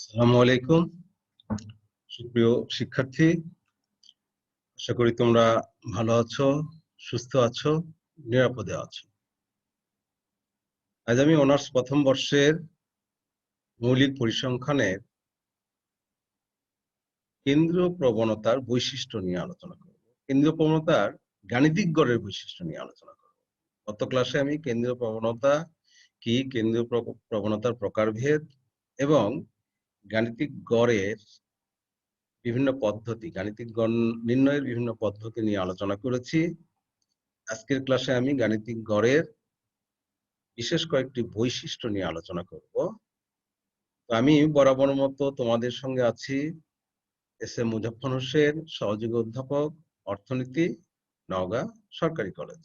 আসসালামু আলাইকুম সুপ্রিয় শিক্ষার্থী, আশা করি তোমরা ভালো আছো, সুস্থ আছো, নিরাপদে আছো। আজ আমি অনার্স প্রথম বর্ষের মৌলিক পরিসংখ্যানের কেন্দ্রীয় প্রবণতার বৈশিষ্ট্য নিয়ে আলোচনা করব। কেন্দ্রীয় প্রবণতার গাণিতিক গড়ের বৈশিষ্ট্য নিয়ে আলোচনা করব। গত ক্লাসে আমি কেন্দ্রীয় প্রবণতা কি, কেন্দ্রীয় প্রবণতার প্রকারভেদ এবং গাণিতিক গড়ের বিভিন্ন পদ্ধতি, গাণিতিক গড় নির্ণয়ের বিভিন্ন পদ্ধতি নিয়ে আলোচনা করেছি। আজকের ক্লাসে আমি গাণিতিক গড়ের বিশেষ কয়েকটি বৈশিষ্ট্য নিয়ে আলোচনা করব। তো আমি বরাবর মতো তোমাদের সঙ্গে আছি এস.এম. মুজাফফর হোসেন, সহযোগী অধ্যাপক, অর্থনীতি, নওগাঁ সরকারি কলেজ।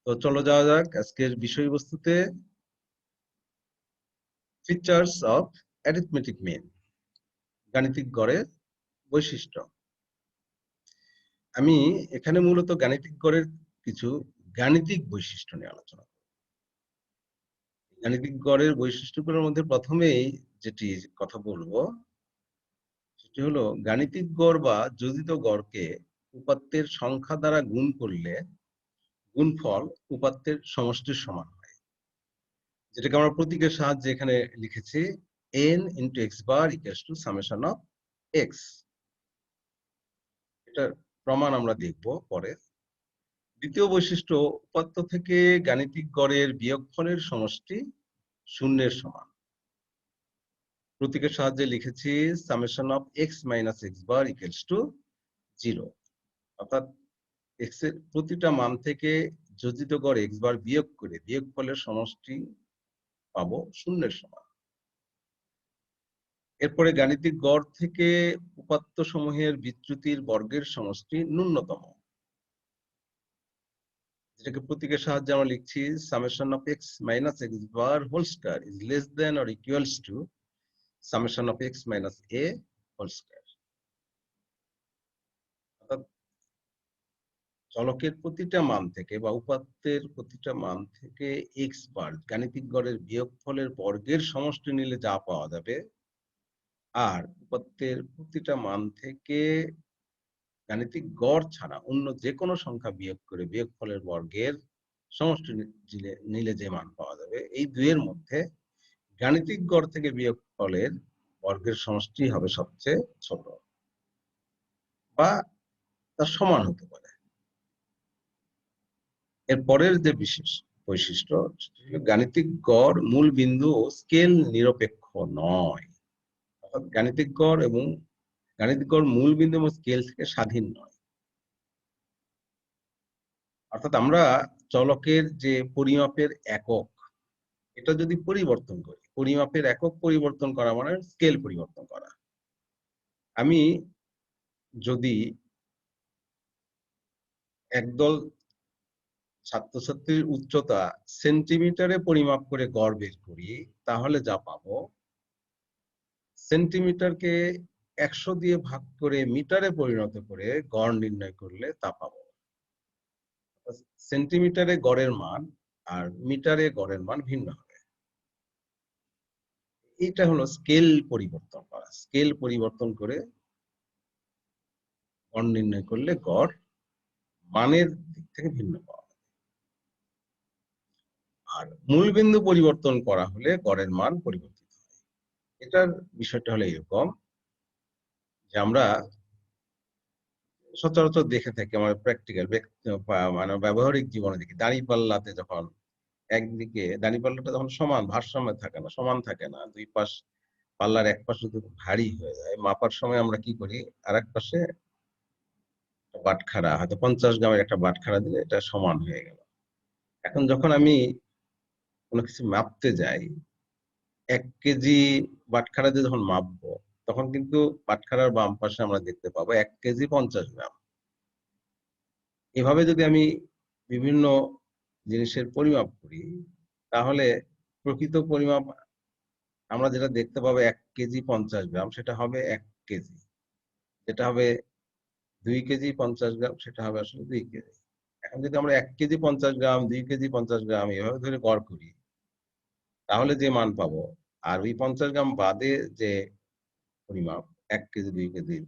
তো চলো যাওয়া যাক আজকের বিষয়বস্তুতে। ফিচার্স অফ অ্যারিথমেটিক মিন, গাণিতিক গড়ের বৈশিষ্ট্য। আমি এখানে মূলত গাণিতিক গড়ের কিছু গাণিতিক বৈশিষ্ট্য নিয়ে আলোচনা করব। গাণিতিক গড়ের বৈশিষ্ট্যগুলোর মধ্যে প্রথমেই যেটি কথা বলবো সেটি হলো গাণিতিক গড় বা যোজিত গড়কে উপাত্তের সংখ্যা দ্বারা গুণ করলে গুণফল উপাত্তের সমষ্টির সমান হয়, যেটাকে আমরা প্রতীকের সাহায্যে এখানে লিখেছি n into x bar equals to summation of x। এটার প্রমাণ আমরা দেখব পরে। দ্বিতীয় বৈশিষ্ট্য, উপাত্ত থেকে গাণিতিক গড়ের বিয়োগফলের সমষ্টি শূন্যের সমান। প্রতীকের সাহায্যে লিখেছি summation of x minus x bar equals to 0, অর্থাৎ x এর প্রতিটা মান থেকে যোজিত গড় x বার বিয়োগ করে বিয়োগফলের সমষ্টি পাবো শূন্যের সমান। এরপরে গাণিতিক গড় থেকে উপাত্ত সমূহের বিচ্যুতির বর্গের সমষ্টি ন্যূনতম, যেটাকে প্রতীকের সাহায্যে আমরা লিখছি summation of x minus x bar whole square is less than or equals to summation of x minus a whole square। অর্থাৎ চলকের প্রতিটা মান থেকে বা উপাত্তের প্রতিটা মান থেকে এক্স বার গাণিতিক গড়ের বিয়োগফলের বর্গের সমষ্টি নিলে যা পাওয়া যাবে, আর উপাত্তের প্রতিটা মান থেকে গাণিতিক গড় ছাড়া অন্য যে কোনো সংখ্যা বিয়োগ করে বিয়োগফলের বর্গের সমষ্টি নিলে যে মান পাওয়া যাবে, এই দুইয়ের মধ্যে গাণিতিক গড় থেকে বিয়োগফলের বর্গের সমষ্টি হবে সবচেয়ে ছোট বা তার সমান হতে পারে। এর পরের যে বিশেষ বৈশিষ্ট্য, গাণিতিক গড় মূল বিন্দু ও স্কেল নিরপেক্ষ নয়, অর্থাৎ গাণিতিক গড় মূল বিন্দু এবং স্কেল থেকে স্বাধীন নয়। অর্থাৎ আমরা চলকের যে পরিমাপের একক, এটা যদি পরিবর্তন করি, পরিমাপের একক পরিবর্তন করা মানে স্কেল পরিবর্তন করা। আমি যদি একদল ছাত্রছাত্রীর উচ্চতা সেন্টিমিটারে পরিমাপ করে গড় বের করি, তাহলে যা পাবো, সেন্টিমিটারকে 100 দিয়ে ভাগ করে মিটারে পরিণত করে গড় নির্ণয় করলে তা পাবো। সেন্টিমিটারে গড়ের মান আর মিটারে গড়ের মান ভিন্ন হবে। এটা হলো স্কেল পরিবর্তন করা। স্কেল পরিবর্তন করে গড় নির্ণয় করলে গড় মানের দিক থেকে ভিন্ন পাওয়া যাবে। আর মূলবিন্দু পরিবর্তন করা হলে গড়ের মান পরিবর্তিত হয়। এটার বিষয়টা হলো এরকম যে আমরা সচরাচর দেখে থাকি, আমার প্র্যাকটিক্যাল মানে ব্যবহারিক জীবনে দেখি, দাঁড়িপাল্লাতে যখন একদিকে দাঁড়িপাল্লাটা যখন সমান ভারসাম্য থাকে না, সমান থাকে না, দুই পাশ পাল্লার এক পাশ যদি ভারী হয়ে যায়, মাপার সময় আমরা কি করি, আর এক পাশে বাটখারা, হয়তো 50 গ্রামের একটা বাটখারা দিলে এটা সমান হয়ে গেল। এখন যখন আমি কোনো কিছু মাপতে যাই, 1 কেজি বাটখারা দিয়ে যখন মাপবো, তখন কিন্তু বাটখারার বাম পাশে আমরা দেখতে পাবো 1 কেজি 50 গ্রাম। এভাবে যদি আমি বিভিন্ন জিনিসের পরিমাপ করি, তাহলে প্রকৃত পরিমাপ আমরা যেটা দেখতে পাবো 1 কেজি 50 গ্রাম, সেটা হবে 1 কেজি। যেটা হবে 2 কেজি 50 গ্রাম, সেটা হবে আসলে 2 কেজি। এখন যদি আমরা 1 কেজি 50 গ্রাম, 2 কেজি 50 গ্রাম এভাবে ধরে গড় করি, তাহলে যে মান পাবো, আর ওই 50 গ্রাম বাদে যে পরিমাপ 1 কেজি 2 কেজির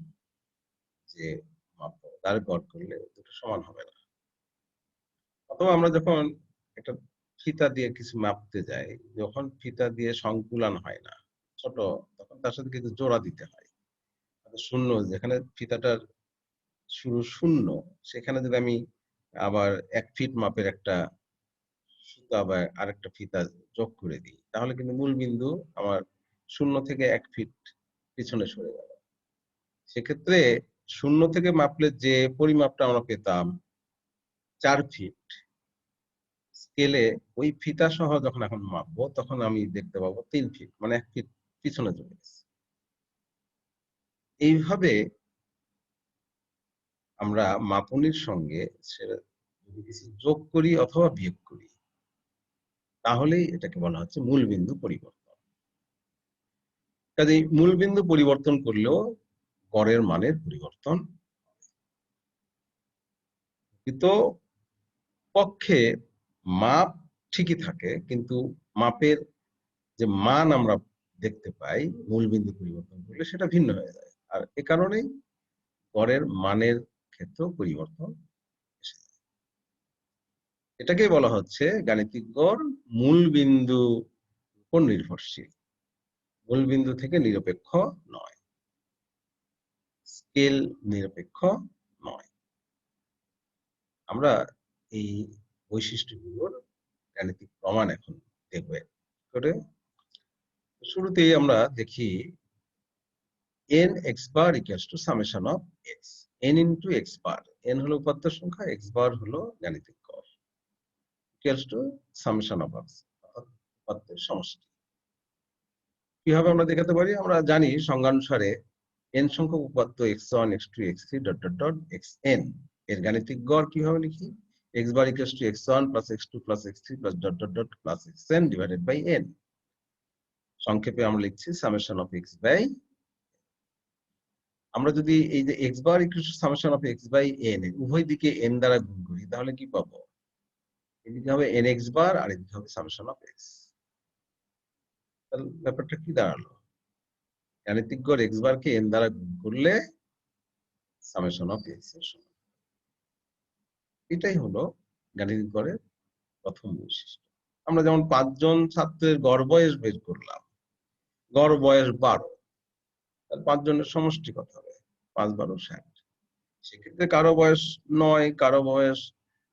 যে মাপ তার গড় করলে দুটো সমান হবে না। অথবা আমরা যখন একটা ফিতা দিয়ে কিছু মাপতে যাই, যখন ফিতা দিয়ে সংকুলান হয় না, ছোট, তখন তার সাথে কিছু জোড়া দিতে হয়। শূন্য যেখানে ফিতাটার শুরু শূন্য, সেখানে যদি আমি আবার 1 ফিট মাপের একটা সুতা বা আরেকটা ফিতা যোগ করে দিই, তাহলে কিন্তু মূল বিন্দু আমার 0 থেকে 1 ফিট পিছনে সরে গেল। সেক্ষেত্রে 0 থেকে মাপলে যে পরিমাপটা আমরা পেতাম 4 ফিট, স্কেলে ওই ফিতা সহ যখন এখন মাপবো, তখন আমি দেখতে পাবো 3 ফিট, মানে 1 ফিট পিছনে চলে গেছে। এইভাবে আমরা মাপনির সঙ্গে সেটা যদি কিছু যোগ করি অথবা বিয়োগ করি, তাহলেই এটাকে বলা হচ্ছে মূলবিন্দু পরিবর্তন। কাজেই মূলবিন্দু পরিবর্তন করলেও গড়ের মানের পরিবর্তন। কিন্তু পক্ষে মাপ ঠিকই থাকে, কিন্তু মাপের যে মান আমরা দেখতে পাই মূলবিন্দু পরিবর্তন করলে সেটা ভিন্ন হয়ে যায়। আর এ কারণেই গড়ের মানের ক্ষেত্রেও পরিবর্তন এসে যায়। এটাকেই বলা হচ্ছে গাণিতিক গড় মূলবিন্দুর উপর নির্ভরশীল, মূলবিন্দু থেকে নিরপেক্ষ নয়, স্কেল নিরপেক্ষ নয়। আমরা এই বৈশিষ্ট্যগুলোর গাণিতিক প্রমাণ এখন দেখব করে। শুরুতেই আমরা দেখি n x bar equals to summation of x, n into x bar, n হলো উপাত্ত সংখ্যা, x bar হলো গাণিতিক গড়, equals to summation of x, উপাত্তের সমষ্টি। কিভাবে আমরা দেখাতে পারি? আমরা জানি সংজ্ঞানুসারে n সংখ্যক উপাত্ত x1 x2 x3 dot dot dot xn এর গাণিতিক গড় কিভাবে লিখি? x bar equals to x1 plus x2 plus x3 plus dot dot dot plus xn divided by n। সংক্ষেপে আমরা লিখছি summation of x by, আমরা যদি এই যে x bar equals to summation of x by n উভয় দিকে n দ্বারা গুণ করি, তাহলে কি পাবো? এদিকে হবে nx bar আর এদিকে হবে summation of x। তাহলে ব্যাপারটা কি দাঁড়ালো? গাণিতিক গড় x বার কে n দ্বারা গুণ করলে summation of x এর সমান। এটাই হলো গাণিতিক গড়ের প্রথম বৈশিষ্ট্য। আমরা যেমন 5 জন ছাত্রের গড় বয়স বের করলাম, গড় বয়স 12, তার 5 জনের সমষ্টি কত হবে? 5 12 60। সেক্ষেত্রে কারো বয়স 9, কারো বয়স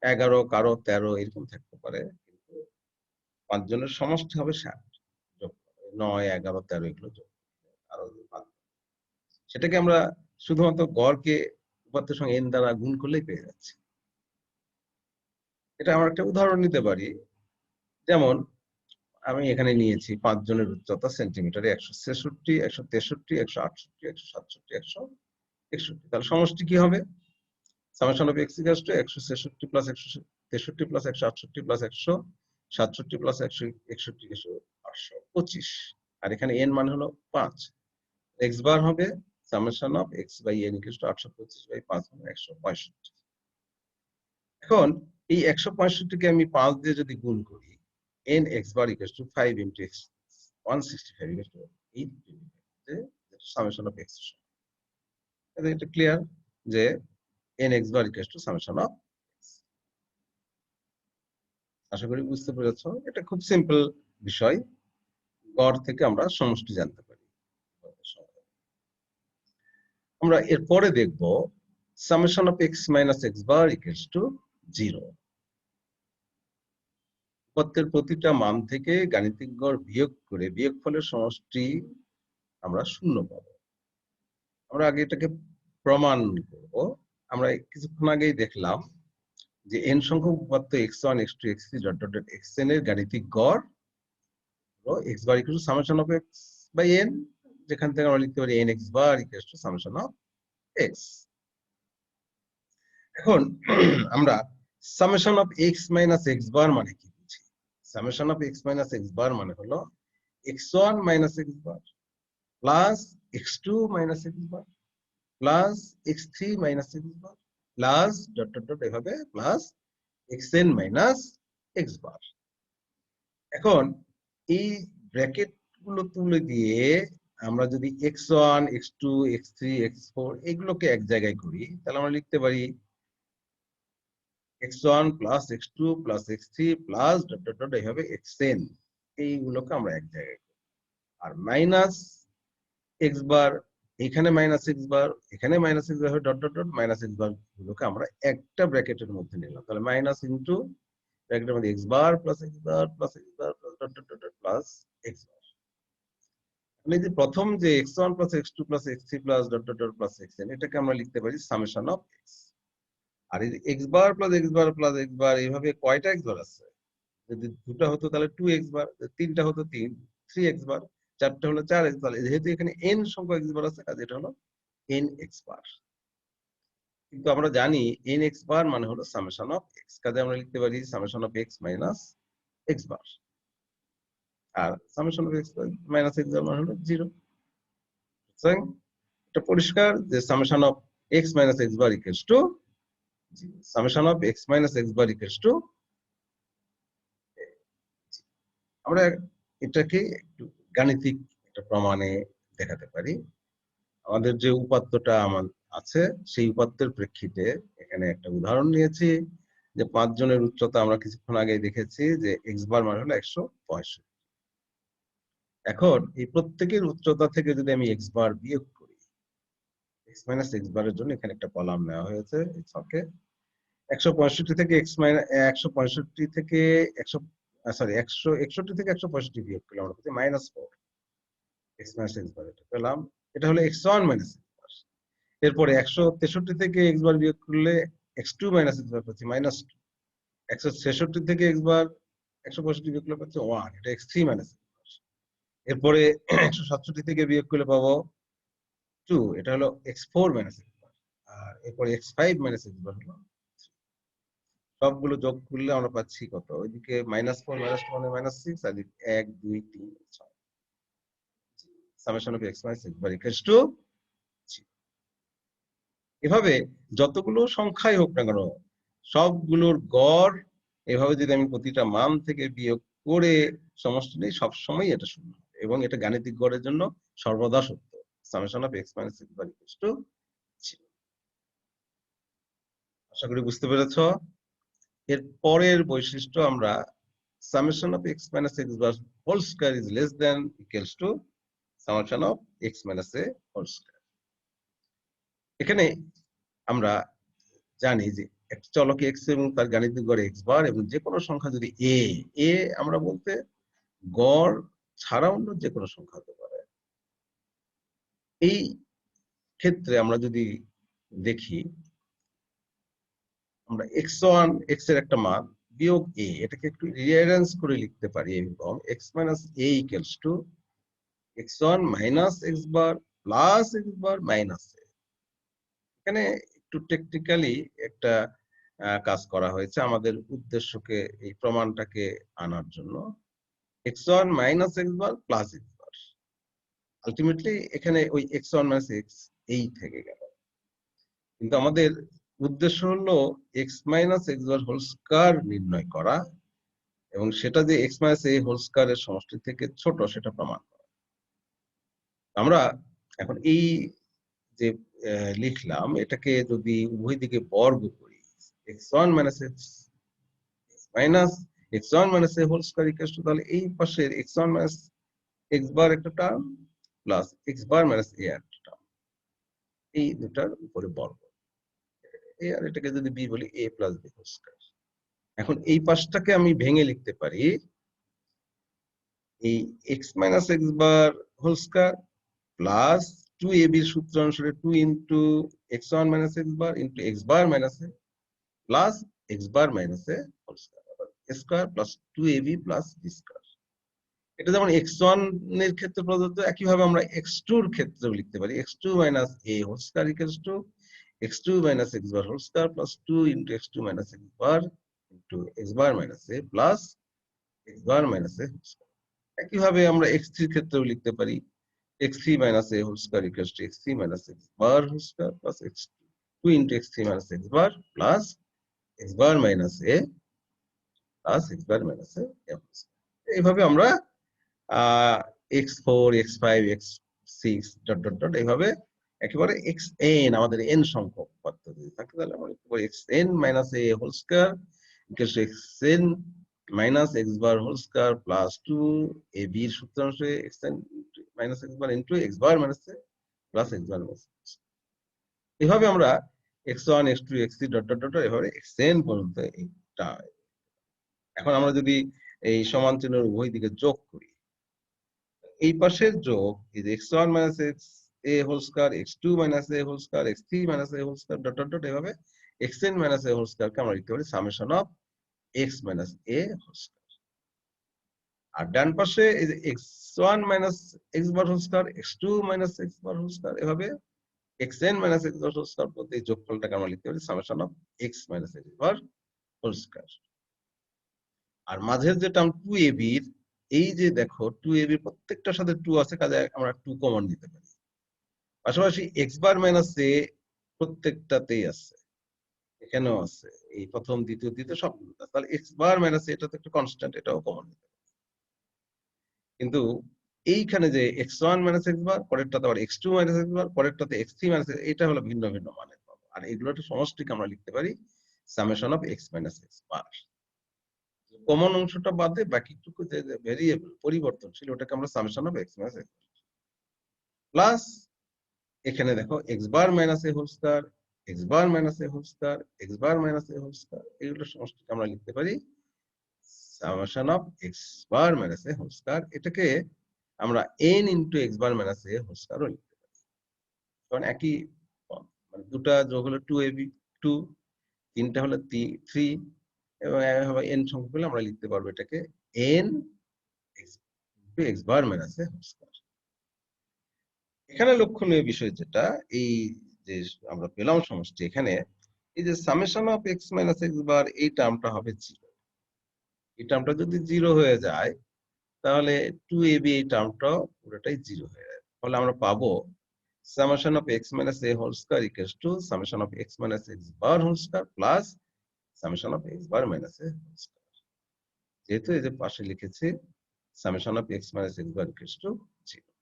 11, কারো 13 এরকম থাকতে পারে, কিন্তু 5 জনের সমষ্টি হবে 60। যোগ 9 11 13 এগুলো যোগ আরো 5, সেটাকে আমরা শুধুমাত্র গড়কে উপাত্তের সঙ্গে n দ্বারা গুণ করলেই পেয়ে যাচ্ছি। এটা আমরা একটা উদাহরণ নিতে পারি। যেমন আমি এখানে নিয়েছি 5 জনের উচ্চতা সেন্টিমিটারে 166, 163, 168, 167, 161। তাহলে সমষ্টি কি হবে? Summation of x equals to 166 plus 163 plus 168 plus 167 plus 161 825। আর এখানে n মান হলো 5। এক্স বার হবে summation of x by n equals to 825 by 5 মানে 165। এখন এই 165 কে আমি 5 দিয়ে যদি গুণ করি, n x bar equals to 5 into x 165 equals to 8, যে সামেশন অফ এক্স। এটা ক্লিয়ার যে n x bar equals to summation of x। আশা করি বুঝতে পেরেছো। এটা খুব সিম্পল বিষয়, গড় থেকে আমরা সমষ্টি জানতে পারি। আমরা এরপরে দেখব summation of x minus x bar equals to 0। উপাত্তের প্রতিটা মান থেকে গাণিতিক গড় বিয়োগ করে বিয়োগফলের সমষ্টি আমরা 0 পাবো। আমরা আগে এটাকে প্রমাণ করব। আমরা কিছুক্ষণ আগেই দেখলাম যে n সংখ্যক উপাত্ত x1 x2 x3 dot dot dot xn এর গাণিতিক গড় হলো x bar equal to summation of x by n, যেখান থেকে আমরা লিখতে পারি n x bar equal to summation of x। এখন আমরা summation of x minus x bar মানে কি বুঝি? Summation of x minus x bar মানে হলো x1 minus x bar plus x2 minus x bar plus x3 minus x bar plus dot dot dot এভাবে plus xn minus x bar. এখন এই bracket গুলো তুলে দিয়ে আমরা যদি x1 x2 x3 x4 এগুলোকে এক জায়গায় করি তাহলে আমরা লিখতে পারি x1 plus x2 plus x3 plus dot dot dot এইভাবে xn এইগুলোকে আমরা এক জায়গায় করি। আর মাইনাস x বার এখানে মাইনাস x বার এখানে মাইনাস x বার dot dot dot minus x বার গুলোকে আমরা একটা ব্র্যাকেটের মধ্যে নিলাম। তাহলে মাইনাস ইনটু ব্র্যাকেটের মধ্যে x bar plus x bar plus x bar plus dot dot dot plus x bar. মানে যে প্রথম যে x1 plus x2 plus x3 plus dot dot dot plus xn এটাকে আমরা লিখতে পারি সামেশন অফ x। আর এই x bar plus x bar plus x বার এইভাবে কয়টা x বার আছে? যদি দুটো হতো তাহলে 2x বার, তিনটা হতো 3x বার, চারটা হলো 4x বার। যেহেতু এখানে n সংখ্যক x বার আছে কাজে এটা হলো nx বার। কিন্তু আমরা জানি nx বার মানে হলো সামেশন অফ x, কাজে আমরা লিখতে পারি summation of x minus x bar. আর summation of x minus x bar মানে হলো 0। সুতরাং এটা পরিষ্কার যে summation of x minus x bar equals to summation of x minus x bar equals to. আমরা এটাকে একটু গাণিতিক একটা প্রমাণে দেখাতে পারি। আমাদের যে উপাত্তটা আছে সেই উপাত্তের প্রেক্ষিতে এখানে একটা উদাহরণ নিয়েছি যে 5 জনের উচ্চতা আমরা কিছুক্ষণ আগে দেখেছি যে x বার মানে হলো 165। এখন এই প্রত্যেকের উচ্চতা থেকে যদি আমি x বার বিয়োগ করি, x মাইনাস x বারের জন্য এখানে একটা কলাম নেওয়া হয়েছে এই ছকে। 165 থেকে x মাইনাস 165 থেকে 161 থেকে 165 বিয়োগ করলে আমরা পাচ্ছি -4 x মাইনাস x বার। এটা পেলাম, এটা হলো x1 মাইনাস x বার। এরপরে 163 থেকে x বার বিয়োগ করলে x2 মাইনাস x বার পাচ্ছি -2। 166 থেকে x বার 165 বিয়োগ করলে পাচ্ছি 1, এটা x3 মাইনাস x বার। এরপরে 167 থেকে বিয়োগ করলে পাবো 2, এটা হলো x4 মাইনাস x বার। আর এরপরে x5 মাইনাস x বার হলো। সবগুলো যোগ করলে আমরা পাচ্ছি কত? ওইদিকে -4 -4 মানে -6 আর 1 2 3 6। Summation of x minus x bar equals two. এভাবে যতগুলো সংখ্যাই হোক না কেন সবগুলোর গড় এভাবে যদি আমি প্রতিটা মান থেকে বিয়োগ করে সমষ্টি নেই সবসময় এটা শূন্য হবে এবং এটা গাণিতিক গড়ের জন্য সর্বদা সত্য। Summation of x minus x bar equals to 0। আশা করি বুঝতে পেরেছ। এর পরের বৈশিষ্ট্য আমরা summation of x minus x bar whole square is less than equals to summation of x minus a whole square। এখানে আমরা জানি যে একটা চলক x এবং তার গাণিতিক গড় x বার এবং যে কোনো সংখ্যা যদি a আমরা বলতে গড় ছাড়া অন্য যে কোনো সংখ্যা হতে পারে। এই ক্ষেত্রে আমরা যদি দেখি আমরা x1 x এর একটা মান বিয়োগ a এটাকে একটু রিঅ্যারেঞ্জ করে লিখতে পারি এরকম x minus a equals to x1 minus x bar plus x bar minus a। এখানে একটু টেকনিক্যালি একটা কাজ করা হয়েছে আমাদের উদ্দেশ্যকে এই প্রমাণটাকে আনার জন্য। x1 minus x bar plus x বার আলটিমেটলি এখানে ওই x1 মাইনাস x এই থেকে গেল, কিন্তু আমাদের উদ্দেশ্য হলো x minus x bar whole square নির্ণয় করা এবং সেটা যে x মাইনাস a হোল স্কয়ারের সমষ্টি থেকে ছোট সেটা প্রমাণ করা। আমরা এখন এই যে লিখলাম এটাকে যদি উভয় দিকে বর্গ করি x1 minus x minus x1 minus a whole square equals to, তাহলে এই পাশের x1 মাইনাস x বার একটা term plus x bar minus a একটা টার্ম, এই দুটার উপরে বর্গ a আর এটাকে যদি b বলি a plus b whole square. এখন এই পাশটাকে আমি ভেঙে লিখতে পারি এই x minus x bar whole square plus 2ab এর সূত্র অনুসারে 2 into x1 minus x bar into x bar minus a plus x bar minus a whole square, a square plus 2ab plus b square. এটা যেমন x1 এর ক্ষেত্রে প্রদত্ত, একইভাবে আমরা x2 এর ক্ষেত্রেও লিখতে পারি x2 minus a whole square equals to x2 minus x bar whole square plus 2 into x2 minus x bar into x bar minus a plus x bar minus a whole square. একইভাবে আমরা x3 এর ক্ষেত্রেও লিখতে পারি x3 minus a whole square equals to x3 minus x bar whole square plus x2 into x3 minus x bar plus x bar minus a plus x bar minus a whole square। এইভাবে আমরা x4 x5 x6 dot dot dot এইভাবে একেবারে xn আমাদের n সংখ্যক পদ্ধতি থাকে, তাহলে আমরা লিখতে পারি xn minus a whole square equal to xn minus x bar whole square plus 2 a b এর সূত্রাংশে xn minus x bar into x bar minus a plus x bar minus. এভাবে আমরা x1 x2 x3 dot dot dot এভাবে xn পর্যন্ত এইটা। এখন আমরা যদি এই সমান চিহ্নের উভয় দিকে যোগ করি, এই পাশের যোগ is x1 minus x a whole square x2 minus a whole square x3 minus a whole square dot dot dot এভাবে xn minus a whole square কে আমরা লিখতে পারি summation of x minus a whole square। আর ডান পাশে এই যে x1 minus x bar whole square x2 minus x bar whole square এভাবে xn minus x bar whole square পদ্ধতি যোগফলটাকে আমরা লিখতে পারি summation of x minus x bar whole square। আর মাঝের যে টার্ম 2ab এর এই যে দেখো 2ab এর প্রত্যেকটার সাথে 2 আছে, কাজে আমরা 2 কমন নিতে পারি। পাশাপাশি x বার মাইনাস a প্রত্যেকটাতেই আছে, এখানেও আছে, এই প্রথম দ্বিতীয় তৃতীয় সবগুলো আছে, তাহলে x বার মাইনাস a এটা তো একটা কনস্ট্যান্ট, এটাও কমন নিতে পারি। কিন্তু এইখানে যে x1 মাইনাস x বার, পরেরটাতে আবার x2 মাইনাস x বার, পরেরটাতে x3 মাইনাস, এটা হলো ভিন্ন ভিন্ন মানের পাবো। আর এগুলোর সমষ্টিকে আমরা লিখতে পারি summation of x minus x bar. Common অংশটা বাদে বাকিটুকু যে ভেরিয়েবল পরিবর্তনশীল ওটাকে আমরা summation of x minus x plus এখানে দেখো x bar minus a whole square x bar minus a whole square x bar minus a whole square, এগুলোর সমষ্টিকে আমরা লিখতে পারি summation of x bar minus a whole square. এটাকে আমরা n into x bar minus a whole স্কয়ারও লিখতে পারি, কারণ একই মানে দুটা যোগ হলো 2ab 2, তিনটা হলো 3 এবং এভাবে n সংখ্যক হলে আমরা লিখতে পারবো এটাকে n x bar minus a whole square. এখানে লক্ষণীয় বিষয় যেটা, এই যে আমরা পেলাম সমষ্টি, এখানে এই যে summation of x minus x বার এই টার্মটা হবে 0। এই টার্মটা যদি 0 হয়ে যায় তাহলে 2ab এই টার্মটাও পুরোটাই 0 হয়ে যায়। তাহলে আমরা পাবো summation of x minus a whole square equals to summation of x minus x bar whole square plus summation of x bar minus a whole square. যেহেতু এই যে পাশে লিখেছি summation of x minus x bar equals to 0।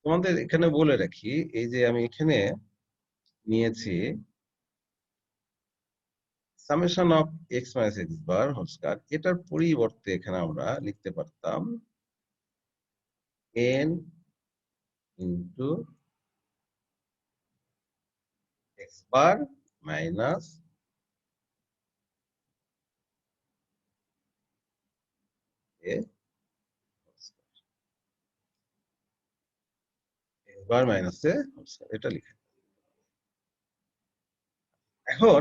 তোমাদের এখানে বলে রাখি, এই যে আমি এখানে নিয়েছি summation of x minus x bar whole square, এটার পরিবর্তে এখানে আমরা লিখতে পারতাম n into x bar minus a x bar minus a whole square, এটা লিখে। এখন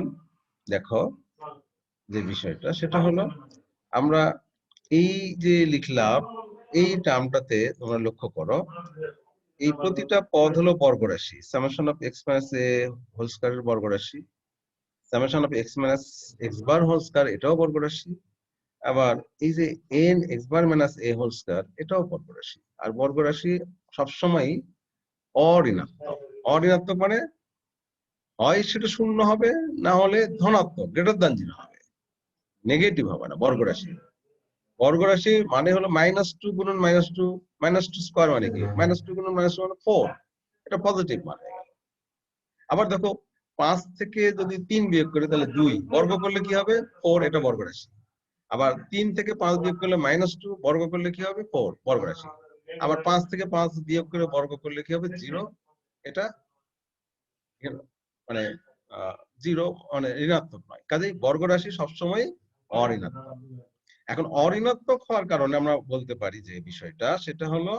দেখো যে বিষয়টা সেটা হলো আমরা এই যে লিখলাম এই টার্মটাতে তোমরা লক্ষ্য করো এই প্রতিটা পদ হলো বর্গরাশি, summation of x minus a whole স্কয়ারের বর্গরাশি, summation of x minus x bar whole square এটাও বর্গরাশি, আবার এই যে n x bar minus a whole square এটাও বর্গরাশি। আর বর্গরাশি সবসময় অঋণাত্মক। অঋণাত্মক মানে হয় সেটা শূন্য হবে, না হলে ধনাত্মক গ্রেটার দ্যান 0 হবে, নেগেটিভ হবে না। বর্গরাশি বর্গরাশি মানে হলো -2 গুণন -2 -2 স্কয়ার মানে কি, -2 গুণন -2 মানে 4, এটা পজিটিভ মান হয়ে গেল। আবার দেখো 5 থেকে যদি 3 বিয়োগ করি তাহলে 2, বর্গ করলে কি হবে 4, এটা বর্গরাশি। আবার 3 থেকে 5 বিয়োগ করলে -2, বর্গ করলে কি হবে 4, বর্গরাশি। আবার 5 থেকে 5 বিয়োগ করে বর্গ করলে কি হবে 0, এটা মানে 0 মানে ঋণাত্মক নয়। কাজেই বর্গরাশি সবসময় অঋণাত্মক। এখন অঋণাত্মক হওয়ার কারণে আমরা বলতে পারি যে বিষয়টা সেটা হলো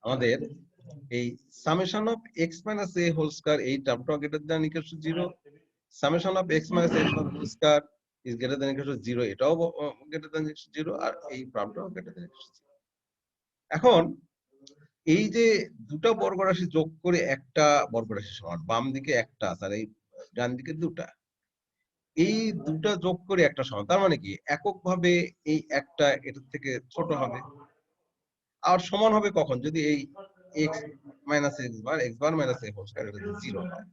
আমাদের এই summation of x minus a whole square এই টার্মটা greater than equal to 0, summation of x minus a whole square is greater than equal to 0, এটাও গ্রেটার দ্যান 0, আর এই টার্মটাও গ্রেটার দ্যান ইকুয়াল টু 0। এখন এই যে দুটো বর্গরাশি যোগ করে একটা বর্গরাশি সমান, বাম দিকে একটা আর এই ডান দিকে দুটা, এই দুটা যোগ করে একটা সমান, তার মানে কি এককভাবে এই একটা এটার থেকে ছোট হবে। আর সমান হবে কখন, যদি এই x minus x bar minus a whole square এটা 0 হয়।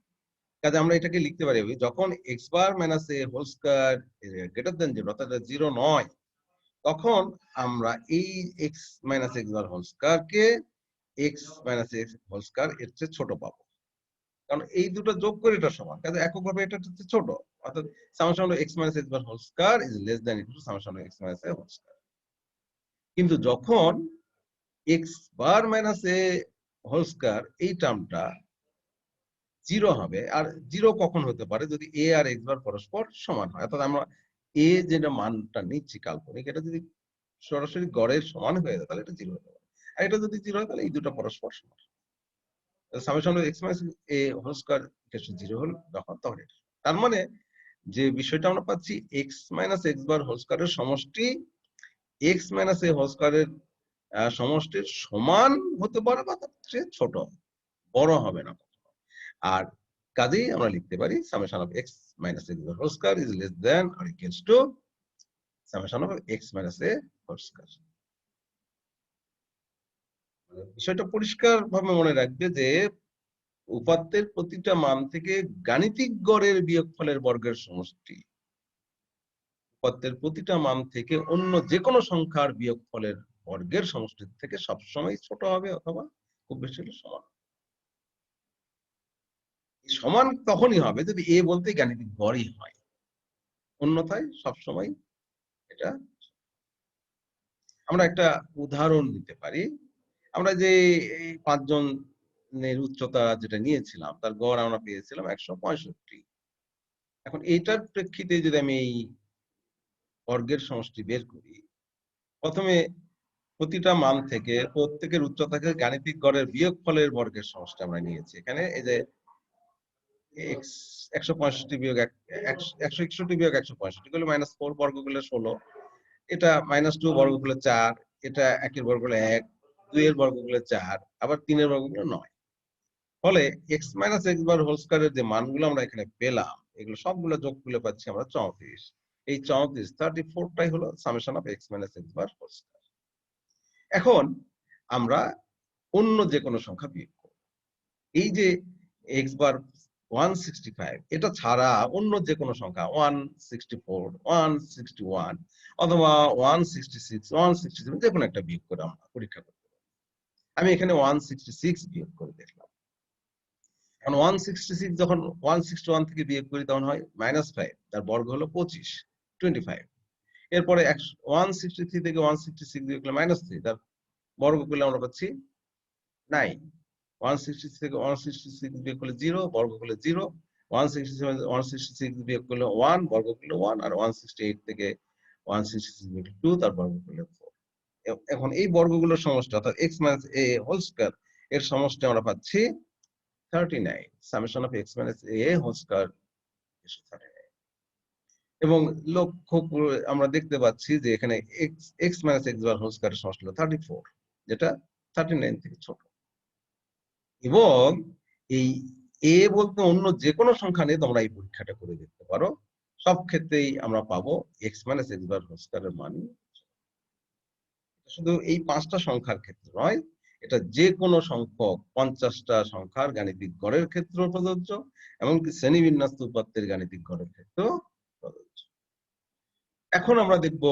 কাজে আমরা এটাকে লিখতে পারি যখন x bar minus a whole square greater than 0 অর্থাৎ 0 নয়, তখন আমরা এই x minus x bar whole স্কয়ারকে x minus x whole square এর চেয়ে ছোট পাবো, কারণ এই দুটো যোগ করে এটা সমান, কাজে এককভাবে এটা হচ্ছে ছোট, অর্থাৎ summation of x minus x bar whole square is less than equal to summation of x minus a whole square. কিন্তু যখন x bar minus a whole square এই টার্মটা 0 হবে, আর 0 কখন হতে পারে, যদি এ আর এক্স বার পরস্পর সমান হয়, অর্থাৎ আমরা এ যেটা মানটা নিচ্ছি কাল্পনিক, এটা যদি সরাসরি গড়ের সমান হয়ে যায় তাহলে এটা 0 হতে পারে, আর এটা যদি 0 হয় তাহলে এই দুটো পরস্পর সমান। Summation of x minus a whole square equal to 0 হল তখন এটা, তার মানে যে বিষয়টা আমরা পাচ্ছি x minus x bar whole স্কয়ারের সমষ্টি এক্স মাইনাস এ হোল স্কয়ারের সমষ্টির সমান হতে পারে বা তার চেয়ে ছোট, বড় হবে না। আর কাজেই আমরা লিখতে পারি summation of x minus x bar whole square is less than or equals to summation of x minus a whole square. বিষয়টা পরিষ্কার ভাবে মনে রাখবে যে উপাত্তের প্রতিটা মান থেকে গাণিতিক গড়ের বিয়োগফলের বর্গের সমষ্টি উপাত্তের প্রতিটা মান থেকে অন্য যে কোনো সংখ্যার বিয়োগফলের বর্গের সমষ্টির থেকে সবসময় ছোট হবে অথবা খুব বেশি হলে সমান। সমান তখনই হবে যদি এ বলতে গাণিতিক গড়ই হয়, অন্যথায় সবসময় এটা। আমরা একটা উদাহরণ দিতে পারি। আমরা যে এই 5 জনের উচ্চতা যেটা নিয়েছিলাম তার গড় আমরা পেয়েছিলাম 165। এখন এইটার প্রেক্ষিতে যদি আমি এই বর্গের সমষ্টি বের করি, প্রথমে প্রতিটা মান থেকে প্রত্যেকের উচ্চতাকে গাণিতিক গড়ের বিয়োগফলের বর্গের সমষ্টি আমরা নিয়েছি। এখানে এই যে x 165 বিয়োগ 161 বিয়োগ 165 করলে -4 বর্গ করলে 16, এটা -2 বর্গ করলে 4, এটা 1 এর বর্গ করলে 1, 2 এর বর্গ করলে 4, আবার 3 এর বর্গ করলে 9। ফলে x minus x bar whole স্কয়ারের যে মানগুলো আমরা এখানে পেলাম এগুলো সবগুলো যোগ করলে পাচ্ছি আমরা 34। এই 34 টাই হলো summation of x minus x bar whole square. এখন আমরা অন্য যে কোনো সংখ্যা বিয়োগ করব। এই যে x বার 165 এটা ছাড়া অন্য যে কোনো সংখ্যা 164, 161 অথবা 166, 167 যে কোনো একটা বিয়োগ করে আমরা পরীক্ষা করতে পারি। আমি এখানে 166 বিয়োগ করে দেখলাম। এখন 166 যখন 161 থেকে বিয়োগ করি তখন হয় -5, তার বর্গ হলো 25, 25। এরপরে 163 থেকে 166 বিয়োগ করলে -3, তার বর্গ করলে আমরা পাচ্ছি 9। 166 থেকে 166 বিয়োগ করলে 0, বর্গ করলে 0। 166 বিয়োগ করলে 1, বর্গ করলে 1, আর 168 থেকে 166 বিয়োগ 2, তার বর্গ করলে 4। এখন এই বর্গগুলোর সমষ্টি অর্থাৎ x minus a whole square এর সমষ্টি আমরা পাচ্ছি 39, summation of x minus a whole square 39। এবং লক্ষ্য করে আমরা দেখতে পাচ্ছি যে এখানে x minus x bar whole স্কয়ারের সমষ্টি হলো 34, যেটা 39 থেকে ছোট। এবং এই a বলতে অন্য যে কোনো সংখ্যা নিয়ে তোমরা এই পরীক্ষাটা করে দেখতে পারো, সব ক্ষেত্রেই আমরা পাবো x minus x bar whole স্কয়ারের মান। শুধু এই 5টা সংখ্যার ক্ষেত্রে নয়, এটা যে কোনো সংখ্যক 50টা সংখ্যার গাণিতিক গড়ের ক্ষেত্রেও প্রযোজ্য, এমনকি শ্রেণীবিন্যস্ত উপাত্তের গাণিতিক গড়ের ক্ষেত্রেও প্রযোজ্য। এখন আমরা দেখব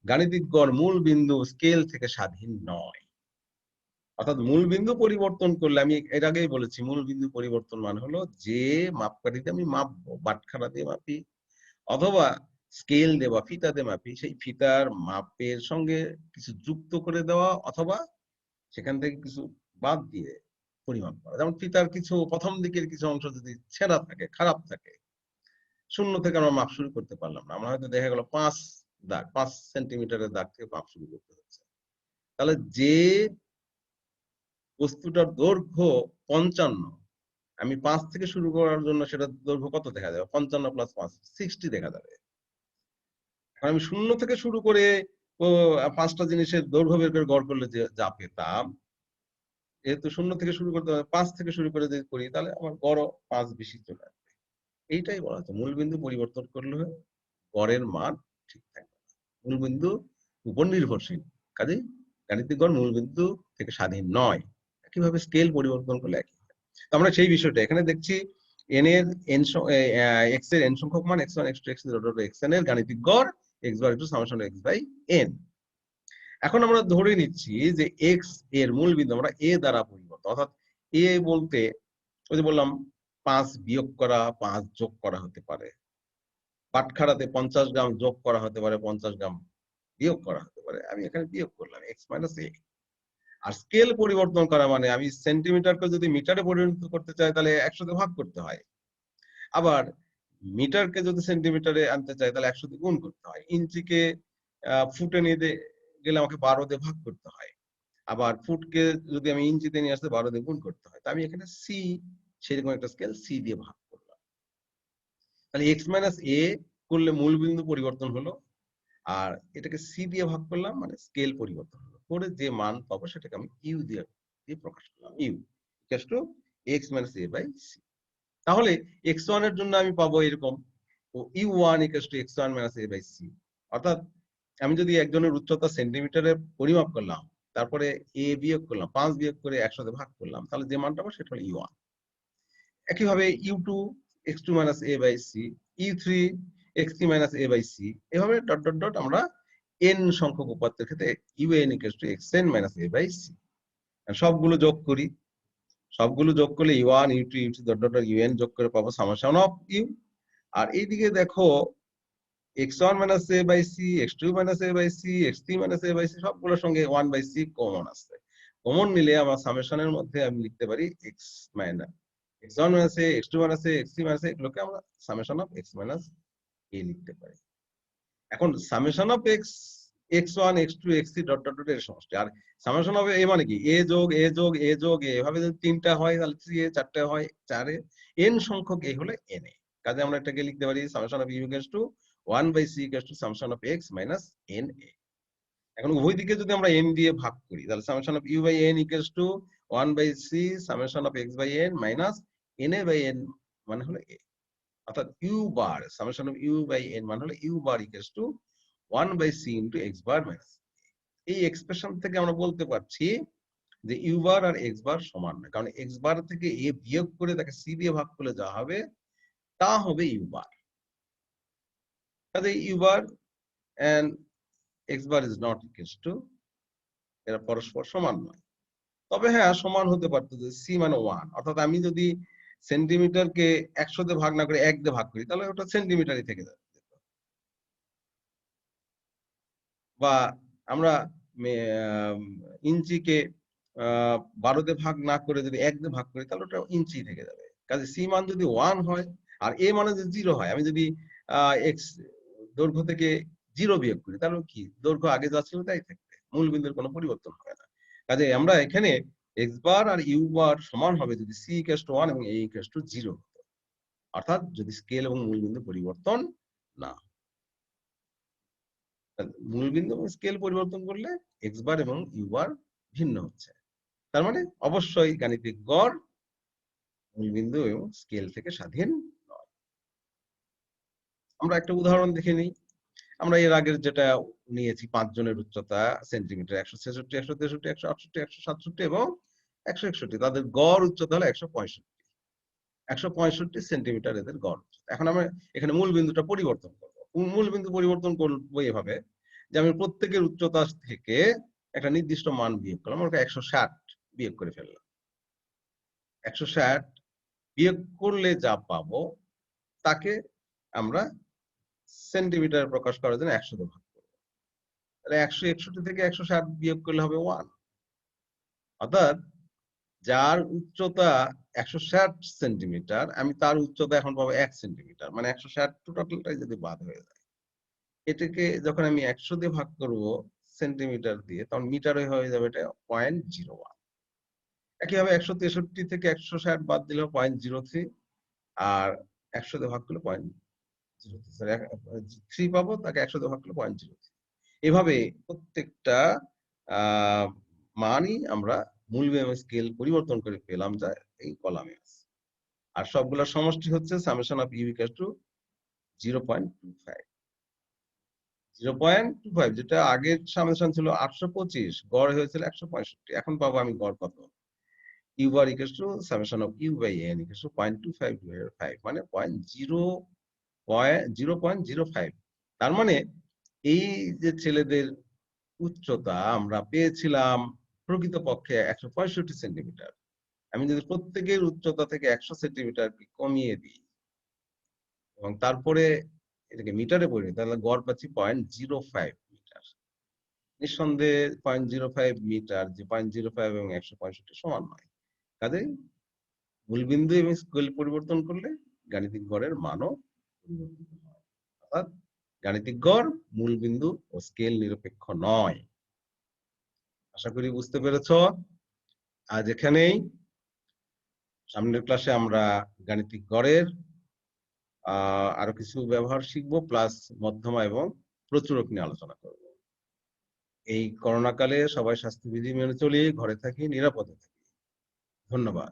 গাণিতিক গড় মূল বিন্দু স্কেল থেকে স্বাধীন নয়, অর্থাৎ মূল বিন্দু পরিবর্তন করলে, আমি এর আগেই বলেছি মূল বিন্দু পরিবর্তন মানে হলো যে মাপকাঠিতে আমি মাপবো, বাটখারা দিয়ে মাপি অথবা স্কেল দিয়ে বা ফিতা দিয়ে মাপি, সেই ফিতার মাপের সঙ্গে কিছু যুক্ত করে দেওয়া অথবা সেখান থেকে কিছু বাদ দিয়ে পরিমাপ করা। যেমন ফিতার কিছু প্রথম দিকের কিছু অংশ যদি ছেঁড়া থাকে, খারাপ থাকে, শূন্য থেকে আমরা মাপ শুরু করতে পারলাম না, আমরা হয়তো দেখা গেল 5 সেন্টিমিটারের দাগ থেকে মাপ শুরু করতে হচ্ছে, তাহলে যে বস্তুটার দৈর্ঘ্য 55, আমি 5 থেকে শুরু করার জন্য সেটার দৈর্ঘ্য কত দেখা যাবে? 55 প্লাস 5 60 দেখা যাবে। আমি শূন্য থেকে শুরু করে 5টা জিনিসের দৈর্ঘ্য বের করে গড় করলে যে যা পেতাম, যেহেতু শূন্য থেকে শুরু করতে হবে, 5 থেকে শুরু করে যদি করি তাহলে আমার গড়ও 5 বেশি চলে আসবে। এইটাই বলা হচ্ছে মূলবিন্দু পরিবর্তন করলে গড়ের মান ঠিক থাকবে। মূলবিন্দু উপর নির্ভরশীল, কাজেই গাণিতিক গড় মূলবিন্দু থেকে স্বাধীন নয়। একইভাবে স্কেল পরিবর্তন করলে একই। আমরা সেই বিষয়টা এখানে দেখছি n এর n x এর n সংখ্যক মান x1 x2 x0 xn এর গাণিতিক গড় x bar into summation x by n। এখন আমরা ধরে নিচ্ছি যে এক্স এর মূল বিন্দু আমরা এ দ্বারা পরিবর্তন, অর্থাৎ এ বলতে ওই যে বললাম 5 বিয়োগ করা, 5 যোগ করা হতে পারে। পাটখাড়াতে 50 গ্রাম যোগ করা হতে পারে, 50 গ্রাম বিয়োগ করা হতে পারে। আমি এখানে বিয়োগ করলাম এক্স মাইনাস এ। আর স্কেল পরিবর্তন করা মানে আমি সেন্টিমিটারকে যদি মিটারে পরিণত করতে চাই তাহলে 100 দিয়ে ভাগ করতে হয়। আবার মিটারকে যদি সেন্টিমিটারে আনতে চাই তাহলে 100 দিয়ে গুণ করতে হয়। ইঞ্চিকে ফুটে নিয়ে গেলে আমাকে 12 দিয়ে ভাগ করতে হয়। আবার ফুটকে যদি আমি ইঞ্চিতে নিয়ে আসতে 12 দিয়ে গুণ করতে হয়। তা আমি এখানে সি, সেরকম একটা স্কেল সি দিয়ে ভাগ করলাম। তাহলে এক্স মাইনাস এ করলে মূল বিন্দু পরিবর্তন হলো, আর এটাকে সি দিয়ে ভাগ করলাম মানে স্কেল পরিবর্তন হলো। করে যে মান পাবো সেটাকে আমি ইউ দিয়ে প্রকাশ করলাম। U equals to x minus a by c. তাহলে x1 এর জন্য আমি পাবো এরকম, ও u1 equals to x1 minus a by c। অর্থাৎ আমি যদি একজনের উচ্চতা সেন্টিমিটারে পরিমাপ করলাম, তারপরে a বিয়োগ করলাম, 5 বিয়োগ করে 100 তে ভাগ করলাম, তাহলে যে মানটা পাবো সেটা হলো u1। একইভাবে u2 x2 minus a by c, u3 x3 minus a by c, এভাবে ডট ডট ডট আমরা n সংখ্যক উপাত্তের ক্ষেত্রে un equals to xn minus a by c সবগুলো যোগ করি। সবগুলো যোগ করলে u1 u2 u3 dot dot un যোগ করে পাবো সামেশন অফ ইউ। আর এইদিকে দেখো x1 minus a by c, x2 minus a by c, x3 minus a by c সবগুলোর সঙ্গে 1 বাই c কমন আছে। কমন নিলে আমার সামেশনের মধ্যে আমি লিখতে পারি x minus x1 minus a, x2 minus a, x3 minus a, এগুলোকে আমরা summation of x minus a লিখতে পারি। এখন summation of x, x1 x2 x3 dot dot dot এর সমষ্টি। আর সামেশন অফ a মানে কি a যোগ a যোগ a যোগ a, এভাবে যদি 3টা হয় তাহলে 3a, 4টা হয় 4a, n সংখ্যক a হলে na। কাজে আমরা এটাকে লিখতে পারি summation of u equals to 1 by c equals to summation of x minus na। এখন উভয় দিকে যদি আমরা n দিয়ে ভাগ করি তাহলে summation of u by n equals to 1 by c summation of x by n minus na by n মানে হলো a। অর্থাৎ u bar summation of u by n মানে হলো u bar equals to 1 by c ইনটু x bar minus. এই expression থেকে আমরা বলতে পারছি যে u বার আর x বার সমান নয়, কারণ x বার থেকে a বিয়োগ করে তাকে c দিয়ে ভাগ করলে যা হবে তা হবে u বার। কাজে u bar and x bar is not equals to, এরা পরস্পর সমান নয়। তবে হ্যাঁ সমান হতে পারতো যে c মানে 1, অর্থাৎ আমি যদি সেন্টিমিটারকে 100 দিয়ে ভাগ না করে 1 দিয়ে ভাগ করি তাহলে ওটা সেন্টিমিটারই থেকে যাবে। বা আমরা ইঞ্চিকে 12 দিয়ে ভাগ না করে যদি 1 দিয়ে ভাগ করি তাহলে ওটা ইঞ্চি থেকে যাবে। কাজে সি মান যদি 1 হয় আর এ মানে যদি 0 হয়, আমি যদি এক্স দৈর্ঘ্য থেকে 0 বিয়োগ করি তাহলে কি দৈর্ঘ্য আগে যা ছিল তাই থাকবে, মূল বিন্দুর কোনো পরিবর্তন হবে না। কাজে আমরা এখানে এক্স বার আর ইউ বার সমান হবে যদি সি ইকুয়ালস টু 1 এবং এ ইকুয়ালস টু 0, অর্থাৎ যদি স্কেল এবং মূল বিন্দু পরিবর্তন না। মূলবিন্দু এবং স্কেল পরিবর্তন করলে এক্স বার এবং ইউ বার ভিন্ন হচ্ছে। তার মানে অবশ্যই গাণিতিক গড় মূলবিন্দু এবং স্কেল থেকে স্বাধীন নয়। আমরা একটা উদাহরণ দেখে নিই। আমরা এর আগের যেটা নিয়েছি 5 জনের উচ্চতা সেন্টিমিটার 166, 163, 168, 167 এবং 161, তাদের গড় উচ্চতা হলো 165। 165 সেন্টিমিটার এদের গড় উচ্চতা। এখন আমরা এখানে মূল বিন্দুটা পরিবর্তন করবো। মূল বিন্দু পরিবর্তন করবো এভাবে যে আমি প্রত্যেকের উচ্চতা থেকে একটা নির্দিষ্ট মান বিয়োগ করলাম, ওটা 160 বিয়োগ করে ফেললাম। 160 বিয়োগ করলে যা পাবো তাকে আমরা সেন্টিমিটার প্রকাশ করার জন্য 100 দিয়ে ভাগ করবো। তাহলে 161 থেকে 160 বিয়োগ করলে হবে 1। অর্থাৎ যার উচ্চতা 160 সেন্টিমিটার আমি তার উচ্চতা এখন পাবো 1 সেন্টিমিটার, মানে 160 টোটালটাই যদি বাদ হয়ে যায়, এটাকে যখন আমি 100 দিয়ে ভাগ করব সেন্টিমিটার দিয়ে তখন মিটারে হয়ে যাবে এটা 0.01। একইভাবে 163 থেকে 160 বাদ দিলে 0.03, আর 100 দিয়ে ভাগ করলে 0.03 পাবো, তাকে 100 দিয়ে ভাগ করলে 0.03। এভাবে প্রত্যেকটা মানই আমরা মূল এবং স্কেল পরিবর্তন করে পেলাম যা এই কলামে আছে। আর সবগুলোর সমষ্টি হচ্ছে summation of u equal to 0.25। 0.25 যেটা আগের সামেশন ছিল 825, গড় হয়েছিল 165। এখন পাবো আমি গড় কত, u bar equal to summation of u by n equal to 0.25 মানে 0.05। তার মানে এই যে ছেলেদের উচ্চতা আমরা পেয়েছিলাম প্রকৃতপক্ষে 165 সেন্টিমিটার। আমি যদি প্রত্যেকের উচ্চতা থেকে 100 সেন্টিমিটার কমিয়ে দিই এবং তারপরে এটাকে মিটারে পরিণত তাহলে গড় পাচ্ছি 0.05 মিটার। নিঃসন্দেহে 0.05 মিটার যে 0.05 এবং 165 সমান নয়। কাজেই মূলবিন্দু এবং স্কেল পরিবর্তন করলে গাণিতিক গড়ের মানও পরিবর্তিত হয়। অর্থাৎ গাণিতিক গড় মূলবিন্দু ও স্কেল নিরপেক্ষ নয়। আশা করি বুঝতে পেরেছ। আজ এখানেই। সামনের ক্লাসে আমরা গাণিতিক গড়ের আরো কিছু ব্যবহার শিখব, প্লাস মধ্যমা এবং প্রচুরক নিয়ে আলোচনা করব। এই করোনাকালে সবাই স্বাস্থ্যবিধি মেনে চলি, ঘরে থাকি, নিরাপদে থাকি। ধন্যবাদ।